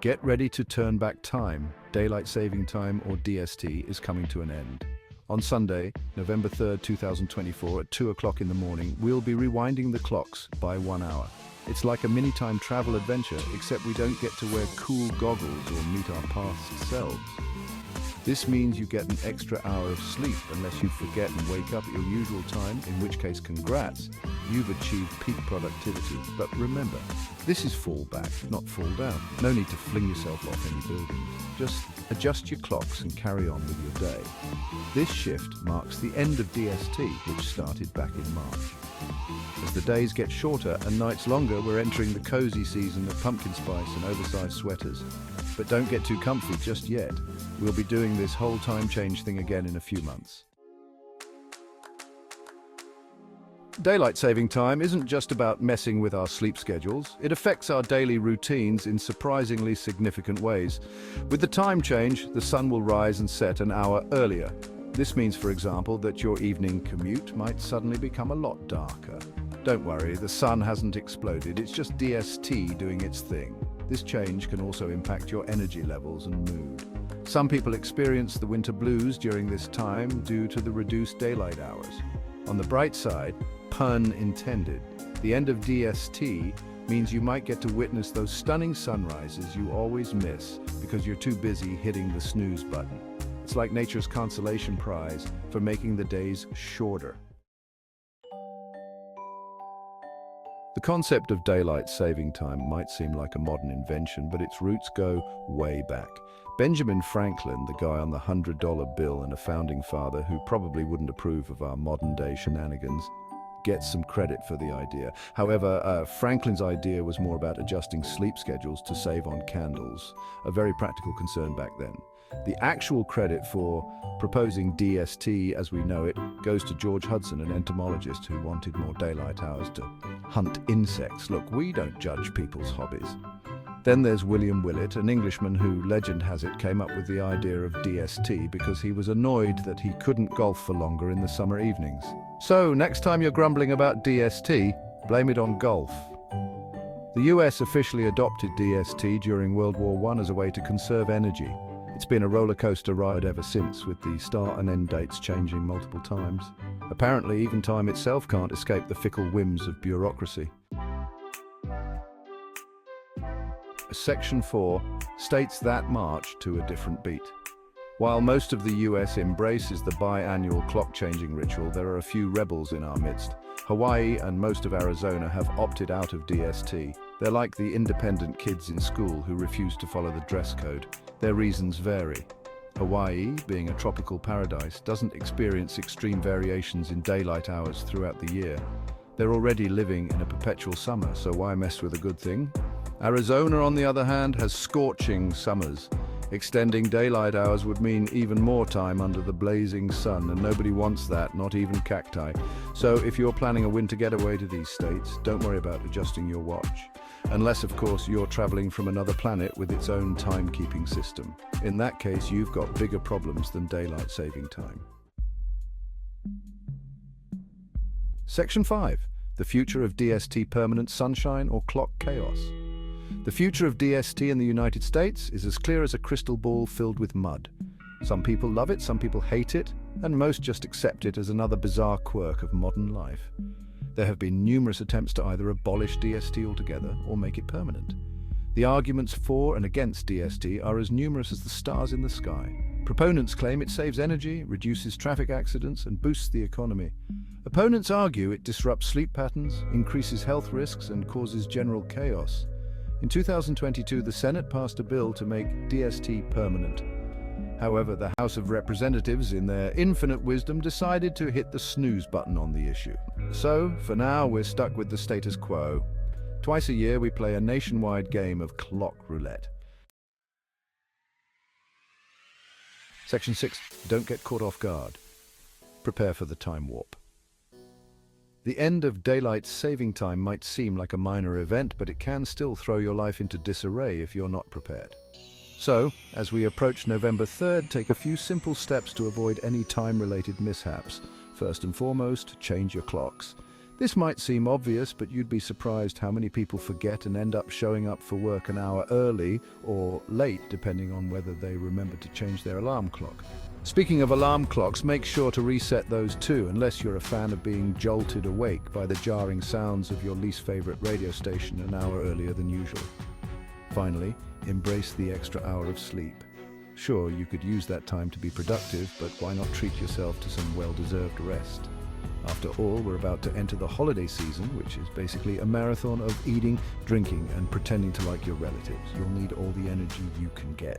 Get ready to turn back time. Daylight Saving Time, or DST, is coming to an end. On Sunday, November 3rd, 2024, at 2 o'clock in the morning, we'll be rewinding the clocks by 1 hour. It's like a mini time travel adventure, except we don't get to wear cool goggles or meet our past selves. This means you get an extra hour of sleep unless you forget and wake up at your usual time, in which case congrats, you've achieved peak productivity. But remember, this is fall back, not fall down. No need to fling yourself off any buildings. Just adjust your clocks and carry on with your day. This shift marks the end of DST, which started back in March. As the days get shorter and nights longer, we're entering the cozy season of pumpkin spice and oversized sweaters. But don't get too comfy just yet. We'll be doing this whole time change thing again in a few months. Daylight saving time isn't just about messing with our sleep schedules. It affects our daily routines in surprisingly significant ways. With the time change, the sun will rise and set an hour earlier. This means, for example, that your evening commute might suddenly become a lot darker. Don't worry, the sun hasn't exploded. It's just DST doing its thing. This change can also impact your energy levels and mood. Some people experience the winter blues during this time due to the reduced daylight hours. On the bright side, pun intended, the end of DST means you might get to witness those stunning sunrises you always miss because you're too busy hitting the snooze button. It's like nature's consolation prize for making the days shorter. The concept of daylight saving time might seem like a modern invention, but its roots go way back. Benjamin Franklin, the guy on the $100 bill and a founding father who probably wouldn't approve of our modern-day shenanigans, gets some credit for the idea. However, Franklin's idea was more about adjusting sleep schedules to save on candles, a very practical concern back then. The actual credit for proposing DST as we know it goes to George Hudson, an entomologist who wanted more daylight hours to hunt insects. Look, we don't judge people's hobbies. Then there's William Willett, an Englishman who, legend has it, came up with the idea of DST because he was annoyed that he couldn't golf for longer in the summer evenings. So, next time you're grumbling about DST, blame it on golf. The US officially adopted DST during World War I as a way to conserve energy. It's been a roller coaster ride ever since, with the start and end dates changing multiple times. Apparently, even time itself can't escape the fickle whims of bureaucracy. Section 4 states that march to a different beat. While most of the US embraces the biannual clock-changing ritual, there are a few rebels in our midst. Hawaii and most of Arizona have opted out of DST. They're like the independent kids in school who refuse to follow the dress code. Their reasons vary. Hawaii, being a tropical paradise, doesn't experience extreme variations in daylight hours throughout the year. They're already living in a perpetual summer, so why mess with a good thing? Arizona, on the other hand, has scorching summers. Extending daylight hours would mean even more time under the blazing sun, and nobody wants that, not even cacti. So if you're planning a winter getaway to these states, don't worry about adjusting your watch. Unless, of course, you're traveling from another planet with its own timekeeping system. In that case, you've got bigger problems than daylight saving time. Section 5. The future of DST: permanent sunshine or clock chaos. The future of DST in the United States is as clear as a crystal ball filled with mud. Some people love it, some people hate it, and most just accept it as another bizarre quirk of modern life. There have been numerous attempts to either abolish DST altogether or make it permanent. The arguments for and against DST are as numerous as the stars in the sky. Proponents claim it saves energy, reduces traffic accidents, and boosts the economy. Opponents argue it disrupts sleep patterns, increases health risks, and causes general chaos. In 2022, the Senate passed a bill to make DST permanent. However, the House of Representatives, in their infinite wisdom, decided to hit the snooze button on the issue. So, for now, we're stuck with the status quo. Twice a year, we play a nationwide game of clock roulette. Section 6. Don't get caught off guard. Prepare for the time warp. The end of daylight saving time might seem like a minor event, but it can still throw your life into disarray if you're not prepared. So, as we approach November 3rd, take a few simple steps to avoid any time-related mishaps. First and foremost, change your clocks. This might seem obvious, but you'd be surprised how many people forget and end up showing up for work an hour early or late, depending on whether they remember to change their alarm clock. Speaking of alarm clocks, make sure to reset those too, unless you're a fan of being jolted awake by the jarring sounds of your least favorite radio station an hour earlier than usual. Finally, embrace the extra hour of sleep. Sure, you could use that time to be productive, but why not treat yourself to some well-deserved rest? After all, we're about to enter the holiday season, which is basically a marathon of eating, drinking, and pretending to like your relatives. You'll need all the energy you can get.